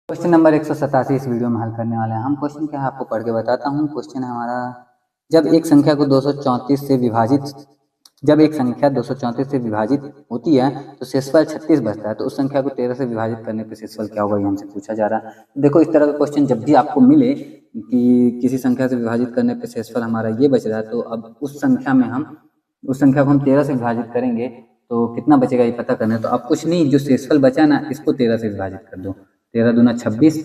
Question number 187 इस video में हल करने वाले हैं हम। क्वेश्चन क्या है आपको पढ़ के बताता हूँ। क्वेश्चन है हमारा, जब एक संख्या 234 से विभाजित होती है तो शेषफल 36 बचता है, तो उस संख्या को 13 से विभाजित करने पर शेषफल क्या होगा, ये हमसे पूछा जा रहा है। देखो, इस तरह का क्वेश्चन जब भी आपको मिले कि किसी संख्या से विभाजित करने पर शेषफल हमारा ये बच रहा है, तो अब उस संख्या को हम 13 से विभाजित करेंगे तो कितना बचेगा ये पता करना है। तो अब कुछ नहीं, जो शेषफल बचा ना इसको 13 से विभाजित कर दो। 13 दूना 26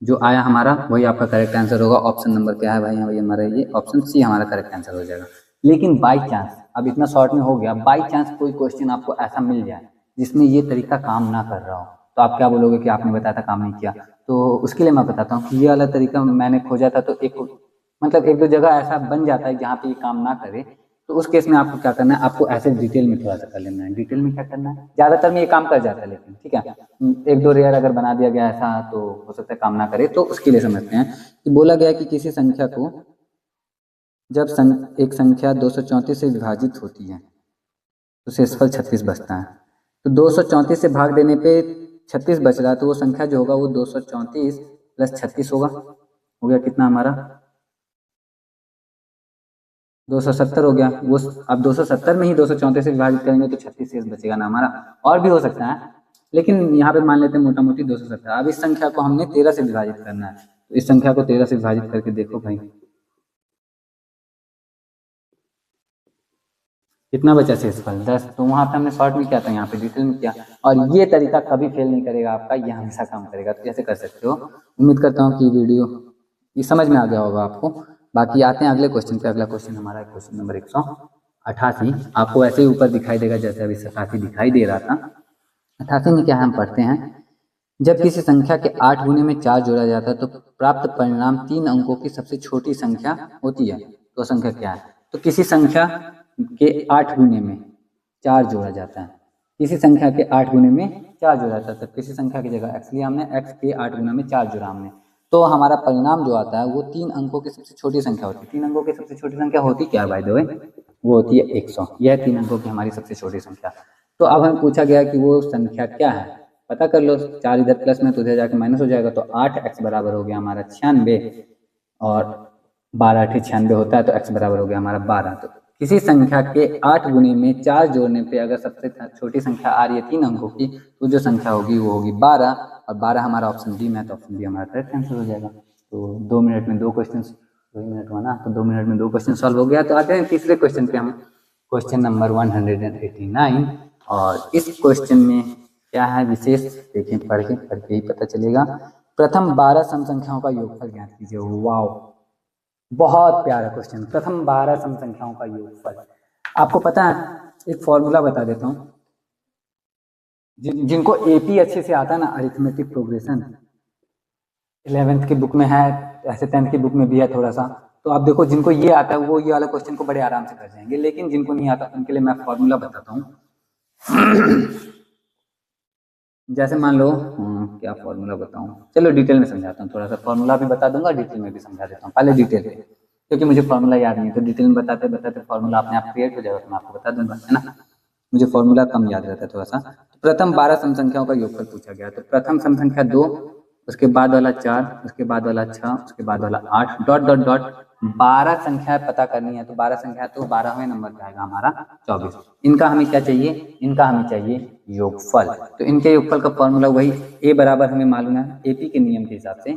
जो आया हमारा वही आपका करेक्ट आंसर होगा। ऑप्शन नंबर क्या है भाई, भाई हमारा ये ऑप्शन सी हमारा करेक्ट आंसर हो जाएगा। लेकिन बाई चांस, अब इतना शॉर्ट में हो गया, बाई चांस कोई क्वेश्चन आपको ऐसा मिल जाए जिसमें ये तरीका काम ना कर रहा हो, तो आप क्या बोलोगे कि आपने बताया था काम नहीं किया। तो उसके लिए मैं बताता हूँ कि ये वाला तरीका मैंने खोजा था, तो एक दो जगह ऐसा बन जाता है जहाँ पे ये काम ना करे। तो उस केस में आपको क्या करना है, आपको ऐसे डिटेल में थोड़ा सा कर लेना है। डिटेल में क्या करना है, ज्यादातर में ये काम कर जाता है, लेकिन ठीक है, एक दो रेयर अगर बना दिया गया ऐसा तो हो सकता है काम ना करे। तो उसके लिए समझते हैं कि बोला गया कि किसी संख्या को जब एक संख्या 234 से विभाजित होती है तो शेषफल 36 बचता है। तो 234 से भाग देने पे 36 बच रहा है, तो वो संख्या जो होगा वो 234 प्लस 36 होगा। हो गया कितना हमारा, 270 हो गया। वो अब 270 में ही 234 से विभाजित करेंगे तो 36 शेष बचेगा ना हमारा। और भी हो सकता है, लेकिन यहाँ पे मान लेते हैं मोटा मोटी 270। अब इस संख्या को हमने 13 से विभाजित करना है, तो इस संख्या को 13 से विभाजित करके देखो भाई कितना बचा शेषफल 10। तो वहाँ पे हमने शॉर्ट में किया था, यहाँ पे डिटेल में किया। और ये तरीका कभी फेल नहीं करेगा आपका, ये हमेशा काम करेगा। तो ऐसे कर सकते हो। उम्मीद करता हूँ कि वीडियो ये समझ में आ गया होगा आपको। बाकी आते हैं अगले क्वेश्चन पे। अगला क्वेश्चन हमारा क्वेश्चन नंबर 188। आपको ऐसे ही ऊपर दिखाई देगा जैसे अभी 87 दिखाई दे रहा था। 88 में क्या है, हम पढ़ते हैं, जब किसी संख्या के 8 गुने में 4 जोड़ा जाता है तो प्राप्त परिणाम 3 अंकों की सबसे छोटी संख्या होती है। तो संख्या क्या है, तो किसी संख्या के 8 गुने में 4 जोड़ा जाता है, किसी संख्या के 8 गुने में 4 जोड़ा जाता है, तो किसी संख्या की जगह x लिया हमने, x के 8 गुना में 4 जोड़ा हमने, तो हमारा परिणाम जो आता है वो 3 अंकों की सबसे छोटी संख्या होती है। 3 अंकों की सबसे छोटी संख्या होती क्या है बाय द वे, वो होती है 100। यह 3 अंकों की हमारी सबसे छोटी संख्या। तो अब हमें पूछा गया कि वो संख्या क्या है, पता कर लो। 4 इधर प्लस में तो उधर जाके माइनस हो जाएगा, तो 8x बराबर हो गया हमारा 96, और 12 8 96 होता है, तो x बराबर हो गया हमारा 12। तो किसी संख्या के 8 गुने में 4 जोड़ने पे अगर सबसे छोटी संख्या आ रही है 3 अंकों की, तो जो संख्या होगी वो होगी 12, और 12 हमारा ऑप्शन डी में, तो ऑप्शन डी हमारा करेक्ट आंसर हो जाएगा। तो 2 मिनट में 2 क्वेश्चन, 2 मिनट हुआ ना, तो 2 मिनट में 2 क्वेश्चन सॉल्व हो गया। तो आते हैं तीसरे क्वेश्चन पे हम, क्वेश्चन नंबर 189। और इस क्वेश्चन में क्या है विशेष, देखिए पढ़ के ही पता चलेगा। प्रथम 12 सम संख्याओं का योगफल ज्ञात कीजिए। वाओ, बहुत प्यारा क्वेश्चन। प्रथम 12 सम संख्याओं का योगफल। आपको पता है, एक फॉर्मूला बता देता हूँ। जिनको एपी अच्छे से आता है ना, अरिथमेटिक प्रोग्रेशन, 11th की बुक में है, ऐसे 10th की बुक में भी है थोड़ा सा। तो आप देखो, जिनको ये आता है वो ये वाला क्वेश्चन को बड़े आराम से कर जाएंगे, लेकिन जिनको नहीं आता उनके लिए मैं फॉर्मूला बताता हूँ। जैसे मान लो क्या फॉर्मूला बताऊं, चलो डिटेल में समझाता हूँ। थोड़ा सा फॉर्मूला भी बता दूंगा, डिटेल में भी समझा देता हूँ। पहले डिटेल पे, क्योंकि मुझे फॉर्मूला याद नहीं है, तो डिटेल में बताते बताते फॉर्मूला अपने आप क्रिएट हो जाएगा, तो मैं आपको बता दूंगा, है ना। मुझे फॉर्मूला कम याद रहता है थोड़ा सा। तो प्रथम 12 सम संख्याओं का योगफल पूछा गया। तो प्रथम सम संख्या 2, उसके बाद वाला 4, उसके बाद वाला 6, उसके बाद वाला 8, डॉट डॉट डॉट 12 संख्या पता करनी है। तो 12 संख्या तो 12वें नंबर पे आएगा हमारा 24। इनका हमें क्या चाहिए, इनका हमें चाहिए योगफल। तो इनके योगफल का फॉर्मूला वही, ए बराबर हमें मालूम है एपी के नियम के हिसाब से,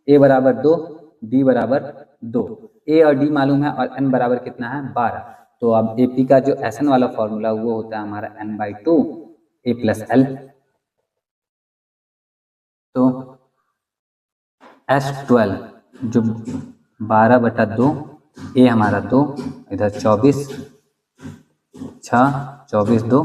ए बराबर 2, डी बराबर 2। ए और डी मालूम है, और एन बराबर कितना है 12। तो अब एपी का जो एस एन वाला फॉर्मूला वो होता है हमारा n/2 ए प्लस एल। तो S12 जो 12/2, ए हमारा 2, इधर 24, 6, 24 2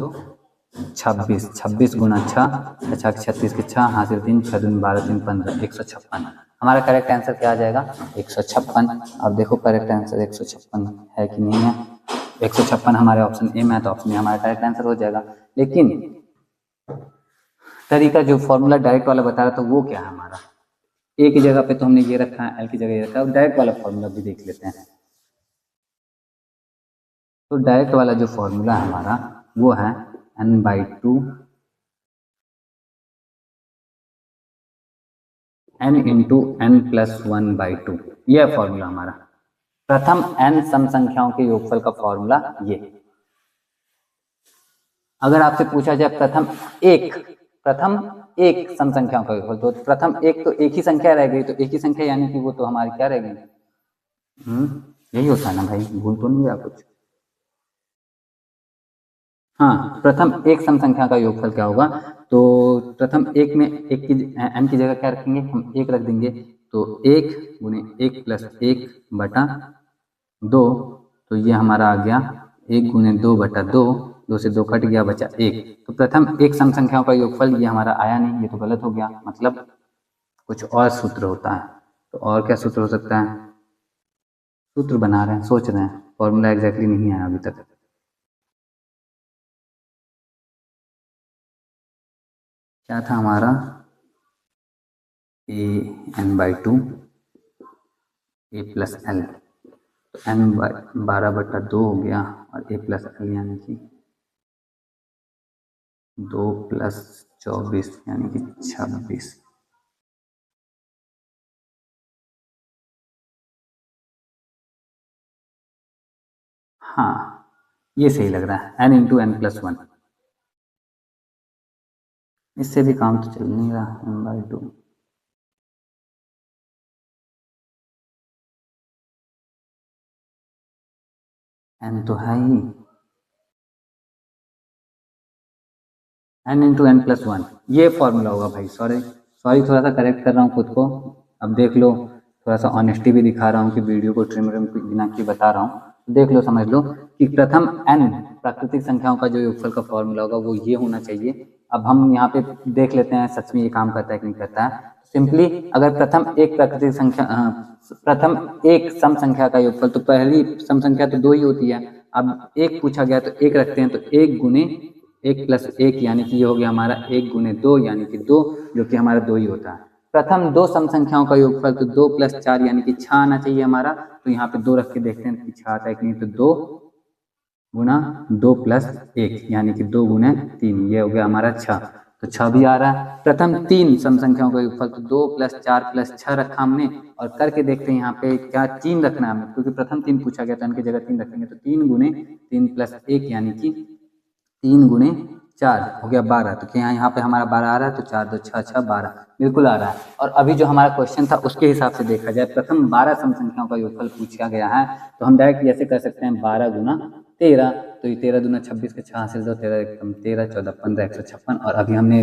26, 26 गुना 6, 36 के 6, हासिल 3, 6 दूनी 12, 3 15, 156। हमारा करेक्ट आंसर क्या आ जाएगा, 156। अब देखो करेक्ट आंसर 156 है कि नहीं है। 156 हमारे ऑप्शन ए में है, तो ऑप्शन ए हमारा करेक्ट आंसर हो जाएगा। लेकिन तरीका जो फॉर्मूला डायरेक्ट वाला बता रहा था वो क्या है हमारा, ए की जगह पे तो हमने ये रखा है, एल की जगह ये रखा है। डायरेक्ट वाला फॉर्मूला भी देख लेते हैं। तो डायरेक्ट वाला जो फॉर्मूला है हमारा वो है n/2 n into N plus 1/2, यह फॉर्मूला हमारा प्रथम n सम संख्याओं के योगफल का फॉर्मूला ये। अगर आपसे पूछा जाए प्रथम एक सम संख्याओं का योगफल, तो प्रथम एक तो एक ही संख्या रह गई, तो एक ही संख्या यानी कि वो तो हमारी क्या रहेगी, यही होता है ना भाई, भूल तो नहीं गया कुछ। हाँ, प्रथम एक सम संख्या का योगफल क्या होगा, तो प्रथम एक में एक की n की जगह क्या रखेंगे, हम एक रख देंगे, तो 1 गुने 1 प्लस 1 बटा 2, तो ये हमारा आ गया 1 गुने 2 बटा 2, 2 से 2 कट गया, बचा 1। तो प्रथम एक सम संख्याओं का योगफल ये हमारा आया नहीं, ये तो गलत हो गया, मतलब कुछ और सूत्र होता है। तो और क्या सूत्र हो सकता है, सूत्र बना रहे हैं, सोच रहे हैं, फॉर्मूला एग्जैक्टली नहीं आया अभी तक। क्या था हमारा, A N by 2 A plus L, तो एन 12/2 हो गया, और ए प्लस एल यानी कि 2 प्लस 24 यानी कि 26। हाँ, ये सही लग रहा है, n इंटू एन प्लस 1, इससे भी काम तो चल नहीं रहा, n/2। n तो है ही, n इंटू एन प्लस 1, ये फॉर्मूला होगा भाई। सॉरी थोड़ा सा करेक्ट कर रहा हूँ खुद को, अब देख लो, थोड़ा सा ऑनेस्टी भी दिखा रहा हूँ कि वीडियो को ट्रिम बिना की बता रहा हूँ, देख लो, समझ लो कि प्रथम n प्राकृतिक संख्याओं का जो योगफल का फॉर्मूला होगा वो ये होना चाहिए। अब हम यहाँ पे देख लेते हैं सच में ये काम करता है कि नहीं करता है। सिंपली अगर प्रथम एक प्राकृतिक संख्या प्रथम एक सम संख्या का योगफल, तो पहली सम संख्या तो 2 ही होती है, अब एक पूछा गया तो एक रखते हैं, तो 1 गुने 1 प्लस 1 यानी कि ये हो गया हमारा 1 गुने 2 यानी कि 2, जो कि हमारा 2 ही होता है। प्रथम दो सम संख्याओं का योगफल, तो 2 प्लस 4 यानी कि 6 आना चाहिए हमारा, तो यहाँ पे 2 रख के देखते हैं कि 6 आता है कि नहीं, तो 2 गुना 2 प्लस 1 यानी कि 2 गुने 3, ये हो गया हमारा 6, तो 6 भी आ रहा है। प्रथम 3 सम संख्याओं का योगफल, तो 2 प्लस 4 प्लस 6 रखा हमने, और करके देखते हैं यहाँ पे क्या 3 रखना है हमें, क्योंकि प्रथम 3 पूछा गया था, उनकी जगह 3 रखेंगे, तो 3 गुने 3 प्लस 1 यानी कि 3 गुने 4 हो गया 12, तो क्या यहाँ पे हमारा 12 आ रहा है, तो 4 2 6 6 12 बिल्कुल आ रहा है। और अभी जो हमारा क्वेश्चन था उसके हिसाब से देखा जाए, प्रथम 12 सम संख्याओं का योगफल पूछा गया है, तो हम डायरेक्ट ऐसे कर सकते हैं 12 गुना 13, तो ये 13 दूना 26 के 6 हासिल, तो 13 एकदम 13 14 15 156, और अभी हमने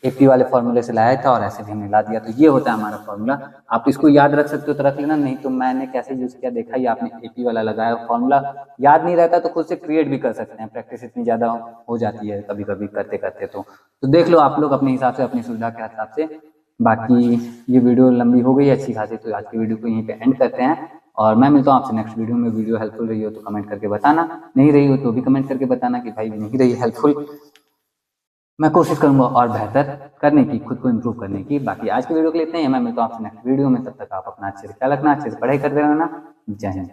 एपी वाले फॉर्मूले से लाया था और ऐसे भी हमने ला दिया, तो ये होता है हमारा फॉर्मूला। आप इसको याद रख सकते हो तो रख लेना, नहीं तो मैंने कैसे यूज किया देखा ही आपने, एपी वाला लगाया, फॉर्मूला याद नहीं रहता तो खुद से क्रिएट भी कर सकते हैं, प्रैक्टिस इतनी ज़्यादा हो जाती है कभी कभी करते करते, तो देख लो आप लोग अपने हिसाब से, अपनी सुविधा के हिसाब से। बाकी ये वीडियो लंबी हो गई अच्छी खासी, तो आज की वीडियो को यहीं पे एंड करते हैं, और मैं मिलता हूँ आपसे नेक्स्ट वीडियो में। वीडियो हेल्पफुल रही हो तो कमेंट करके बताना, नहीं रही हो तो भी कमेंट करके बताना कि भाई नहीं रही हेल्पफुल, मैं कोशिश करूंगा और बेहतर करने की, खुद को इम्प्रूव करने की। बाकी आज की वीडियो के लिए इतना ही है, मैं मिलता हूँ आपसे नेक्स्ट वीडियो में, तब तक आप अपना अच्छे से ख्याल रखना, अच्छे से पढ़ाई करते रहना। जय हिंद।